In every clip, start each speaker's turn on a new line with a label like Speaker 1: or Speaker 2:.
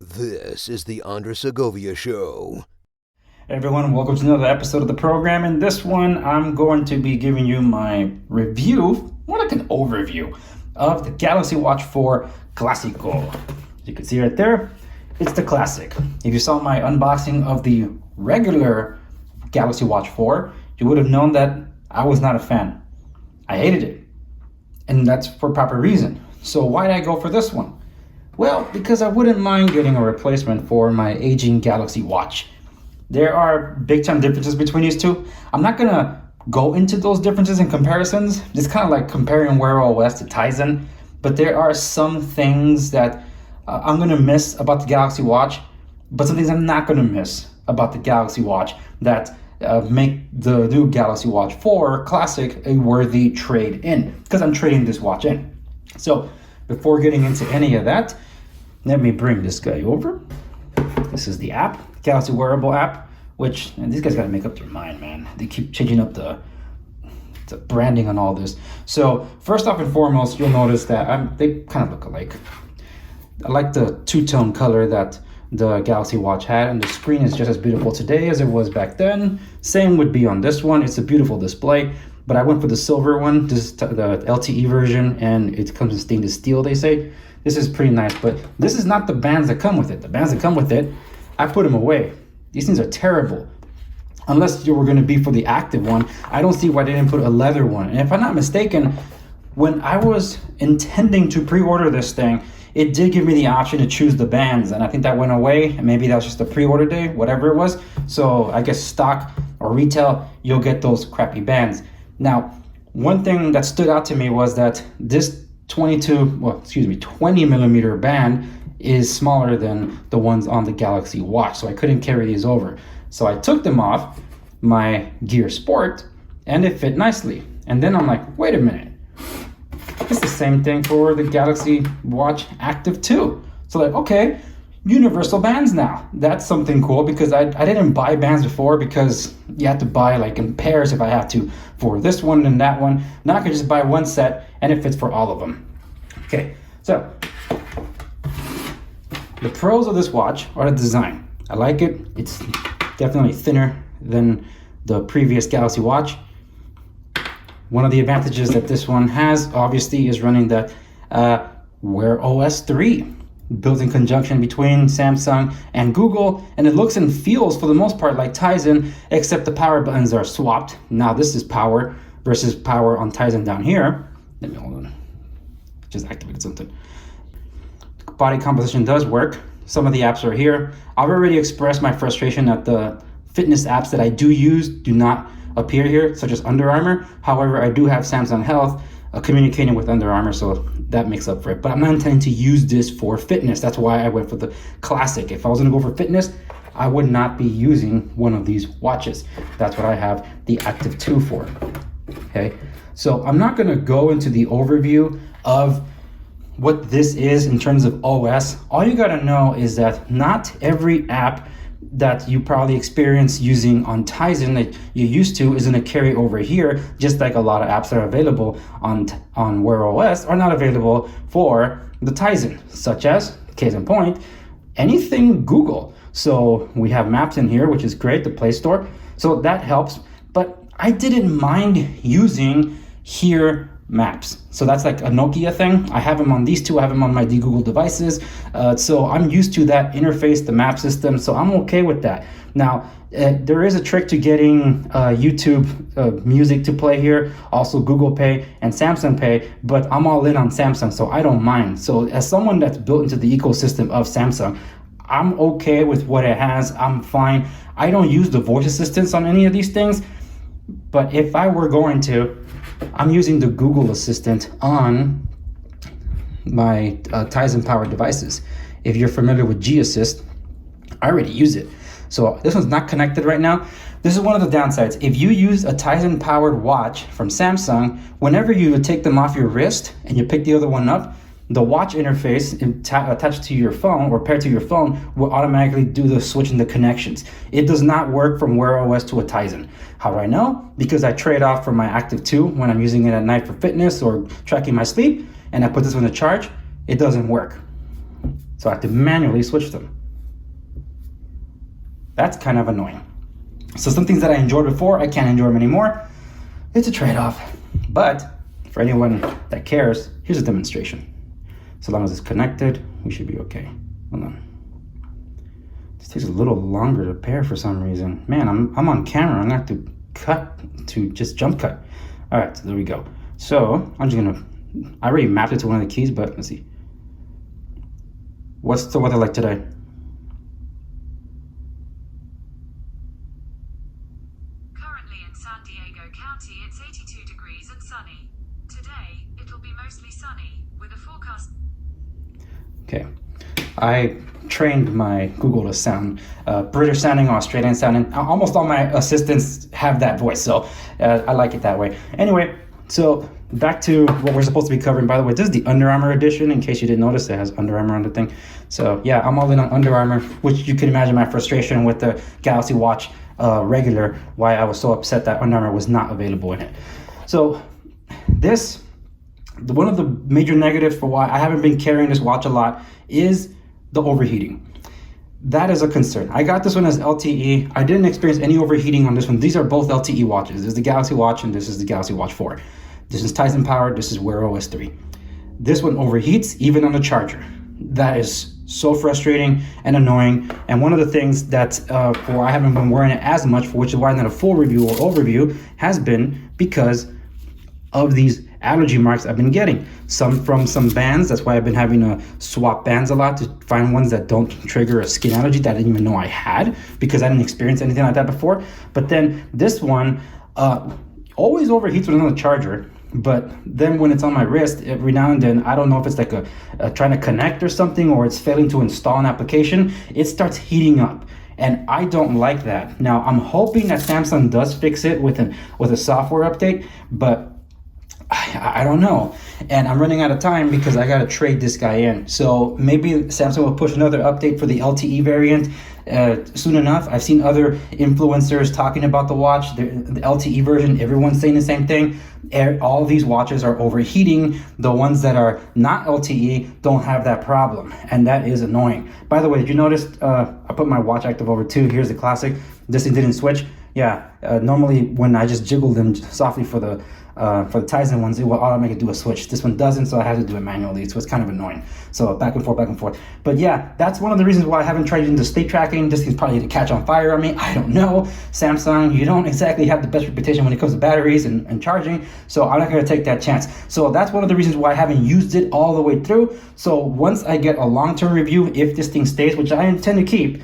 Speaker 1: This is the Segovia Show.
Speaker 2: Hey everyone, welcome to another episode of the program. In this one, I'm going to be giving you my review, more like an overview, of the Galaxy Watch 4 Classico. You can see right there, it's the Classic. If you saw my unboxing of the regular Galaxy Watch 4, you would have known that I was not a fan. I hated it, and that's for proper reason. So why did I go for this one? Well, because I wouldn't mind getting a replacement for my aging Galaxy Watch. There are big time differences between these two. I'm not gonna go into those differences and comparisons. It's kind of like comparing Wear OS to Tizen, but there are some things that I'm gonna miss about the Galaxy Watch, but some things I'm not gonna miss about the Galaxy Watch that make the new Galaxy Watch 4 Classic a worthy trade in, because I'm trading this watch in. So before getting into any of that, let me bring this guy over. This is the app, Galaxy Wearable app, which, and these guys got to make up their mind, man. They keep changing up the branding on all this. So first off and foremost, you'll notice that they kind of look alike. I like the two-tone color that the Galaxy Watch had, and the screen is just as beautiful today as it was back then. Same would be on this one. It's a beautiful display, but I went for the silver one. This is the LTE version, and it comes in stainless steel, they say. This is pretty nice, but this is not the bands that come with it. The bands that come with it, I put them away. These things are terrible. Unless you were going to be for the active one, I don't see why they didn't put a leather one. And if I'm not mistaken, when I was intending to pre-order this thing, it did give me the option to choose the bands, and I think that went away, and maybe that was just a pre-order day, whatever it was. So I guess stock or retail, you'll get those crappy bands. Now, one thing that stood out to me was that this 20 millimeter band is smaller than the ones on the Galaxy Watch, so I couldn't carry these over. So I took them off my Gear Sport, and it fit nicely. And then I'm like, wait a minute, it's the same thing for the Galaxy Watch Active 2. So like, okay, universal bands now. That's something cool, because I didn't buy bands before because you had to buy like in pairs if I have to for this one and that one. Now I can just buy one set and it fits for all of them. Okay, so the pros of this watch are the design. I like it. It's definitely thinner than the previous Galaxy Watch. One of the advantages that this one has, obviously, is running the Wear OS 3, built in conjunction between Samsung and Google, and it looks and feels for the most part like Tizen, except the power buttons are swapped. Now this is power versus power on Tizen down here. Let me hold on. Just activated something. Body composition does work. Some of the apps are here. I've already expressed my frustration that the fitness apps that I do use do not appear here, such as Under Armour. However, I do have Samsung Health communicating with Under Armour, so that makes up for it. But I'm not intending to use this for fitness. That's why I went for the Classic. If I was going to go for fitness, I would not be using one of these watches. That's what I have the Active 2 for. Okay, so I'm not going to go into the overview of what this is in terms of OS. All you got to know is that not every app that you probably experience using on Tizen that you used to is going to carry over here, just like a lot of apps that are available on Wear OS are not available for the Tizen, such as, case in point, anything Google. So we have Maps in here, which is great, the Play Store, so that helps. But I didn't mind using here Maps. So that's like a Nokia thing. I have them on these two. I have them on my Google devices. So I'm used to that interface, the map system. So I'm okay with that. Now, there is a trick to getting YouTube music to play here, also Google Pay and Samsung Pay, but I'm all in on Samsung, so I don't mind. So as someone that's built into the ecosystem of Samsung, I'm okay with what it has. I'm fine. I don't use the voice assistants on any of these things, but if I were going to, I'm using the Google Assistant on my Tizen powered devices. If you're familiar with G Assist, I already use it. So this one's not connected right now. This is one of the downsides. If you use a Tizen powered watch from Samsung, whenever you take them off your wrist and you pick the other one up, the watch interface attached to your phone or paired to your phone will automatically do the switch in the connections. It does not work from Wear OS to a Tizen. How do I know? Because I trade off from my Active 2 when I'm using it at night for fitness or tracking my sleep, and I put this one to charge. It doesn't work. So I have to manually switch them. That's kind of annoying. So some things that I enjoyed before, I can't enjoy them anymore. It's a trade-off. But for anyone that cares, here's a demonstration. So long as it's connected, we should be okay. Hold on. This takes a little longer to pair for some reason. Man, I'm on camera. I'm gonna have to cut to just jump cut. All right, so there we go. So I'm just gonna, I already mapped it to one of the keys, but let's see. What's the weather like today?
Speaker 3: Currently in San Diego County, it's 82 degrees and sunny. Today, it'll be mostly sunny, with a forecast. Okay.
Speaker 2: I trained my Google to sound British sounding, Australian sounding. Almost all my assistants have that voice, so I like it that way. Anyway, so back to what we're supposed to be covering. By the way, this is the Under Armour edition, in case you didn't notice, it has Under Armour on the thing. So yeah, I'm all in on Under Armour, which you can imagine my frustration with the Galaxy Watch regular, why I was so upset that Under Armour was not available in it. So this, one of the major negatives for why I haven't been carrying this watch a lot is the overheating. That is a concern. I got this one as LTE. I didn't experience any overheating on this one. These are both LTE watches. This is the Galaxy Watch and this is the Galaxy Watch 4. This is Tizen powered, this is Wear OS 3. This one overheats even on the charger. That is so frustrating and annoying. And one of the things that for I haven't been wearing it as much, for which is why not a full review or overview, has been because of these allergy marks I've been getting. Some from some bands, that's why I've been having to swap bands a lot to find ones that don't trigger a skin allergy that I didn't even know I had, because I didn't experience anything like that before. But then this one always overheats when on the charger, but then when it's on my wrist, every now and then, I don't know if it's like a trying to connect or something, or it's failing to install an application, it starts heating up. And I don't like that. Now, I'm hoping that Samsung does fix it with a software update, but I don't know. And I'm running out of time because I got to trade this guy in. So maybe Samsung will push another update for the LTE variant soon enough. I've seen other influencers talking about the watch, the LTE version. Everyone's saying the same thing. All these watches are overheating. The ones that are not LTE don't have that problem. And that is annoying. By the way, did you notice I put my watch active over 2? Here's the classic. This thing didn't switch. Yeah, normally when I just jiggle them softly for the Tizen ones, it will automatically do a switch. This one doesn't, so I have to do it manually. So it's kind of annoying. So back and forth. But yeah, that's one of the reasons why I haven't tried using the state tracking. This thing's probably to catch on fire on me. I don't know. Samsung, you don't exactly have the best reputation when it comes to batteries and charging. So I'm not going to take that chance. So that's one of the reasons why I haven't used it all the way through. So once I get a long-term review, if this thing stays, which I intend to keep,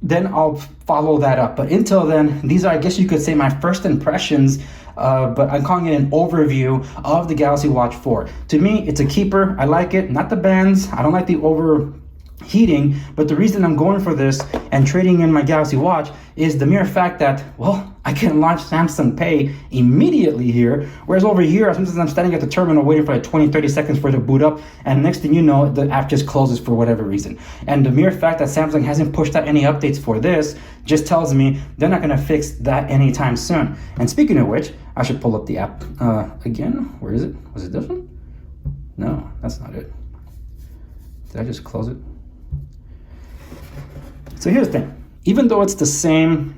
Speaker 2: then I'll follow that up. But until then, these are, I guess you could say, my first impressions, but I'm calling it an overview of the Galaxy Watch 4. To me, it's a keeper. I like it, not the bands. I don't like the overheating, but the reason I'm going for this and trading in my Galaxy Watch is the mere fact that, well, I can launch Samsung Pay immediately here, whereas over here, sometimes I'm standing at the terminal waiting for like 20-30 seconds for it to boot up, and next thing you know, the app just closes for whatever reason. And the mere fact that Samsung hasn't pushed out any updates for this just tells me they're not gonna fix that anytime soon. And speaking of which, I should pull up the app again. Where is it? Was it this one? No, that's not it. Did I just close it? So here's the thing. Even though it's the same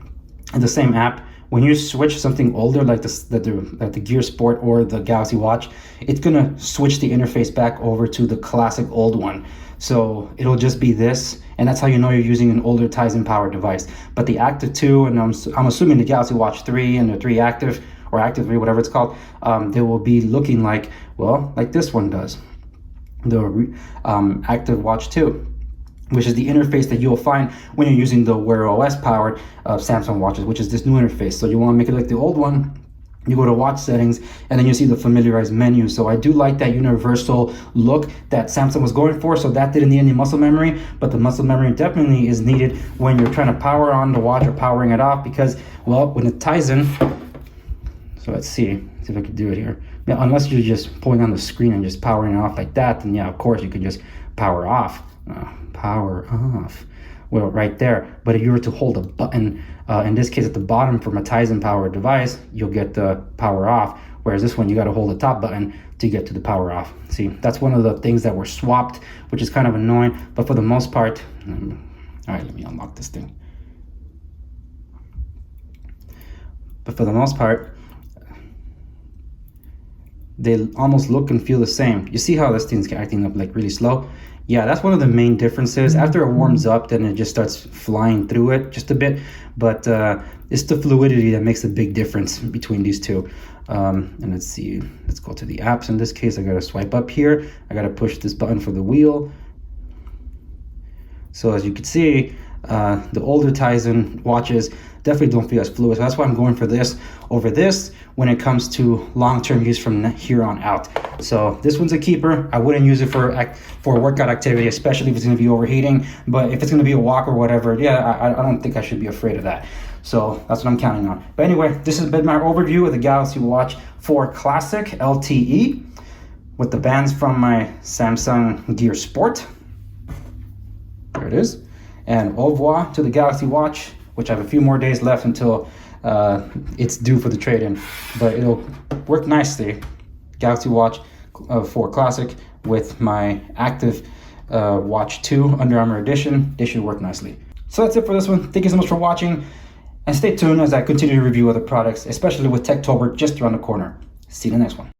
Speaker 2: app, when you switch something older like the Gear Sport or the Galaxy Watch, it's gonna switch the interface back over to the classic old one. So it'll just be this, and that's how you know you're using an older Tizen powered device. But the Active 2, and I'm assuming the Galaxy Watch 3 and the 3 Active, or Active 3, whatever it's called, they will be looking like, well, like this one does. The Active Watch 2, which is the interface that you'll find when you're using the Wear OS powered Samsung watches, which is this new interface. So you want to make it like the old one, you go to watch settings, and then you see the familiarized menu. So I do like that universal look that Samsung was going for. So that didn't need any muscle memory, but the muscle memory definitely is needed when you're trying to power on the watch or powering it off, because, well, when it ties in, so let's see if I can do it here. Yeah, unless you're just pulling on the screen and just powering it off like that, then yeah, of course you could just power off. Power off, well, right there. But if you were to hold a button, in this case at the bottom from a Tizen powered device, you'll get the power off. whereas this one you got to hold the top button to get to the power off. See, that's one of the things that were swapped, which is kind of annoying, but for the most part, all right, let me unlock this thing. But for the most part, they almost look and feel the same. You see how this thing's acting up like really slow? Yeah, that's one of the main differences. After it warms up, then it just starts flying through it just a bit. But it's the fluidity that makes a big difference between these two. And let's see, let's go to the apps. In this case, I gotta swipe up here. I gotta push this button for the wheel. So as you can see, the older Tizen watches definitely don't feel as fluid. So that's why I'm going for this over this when it comes to long-term use from here on out. So this one's a keeper. I wouldn't use it for workout activity, especially if it's going to be overheating. But if it's going to be a walk or whatever, yeah, I don't think I should be afraid of that. So that's what I'm counting on. But anyway, this has been my overview of the Galaxy Watch 4 Classic LTE with the bands from my Samsung Gear Sport. There it is. And au revoir to the Galaxy Watch, which I have a few more days left until it's due for the trade-in. But it'll work nicely. Galaxy Watch 4 Classic with my active Watch 2 Under Armour edition. They should work nicely. So that's it for this one. Thank you so much for watching. And stay tuned as I continue to review other products, especially with Techtober just around the corner. See you in the next one.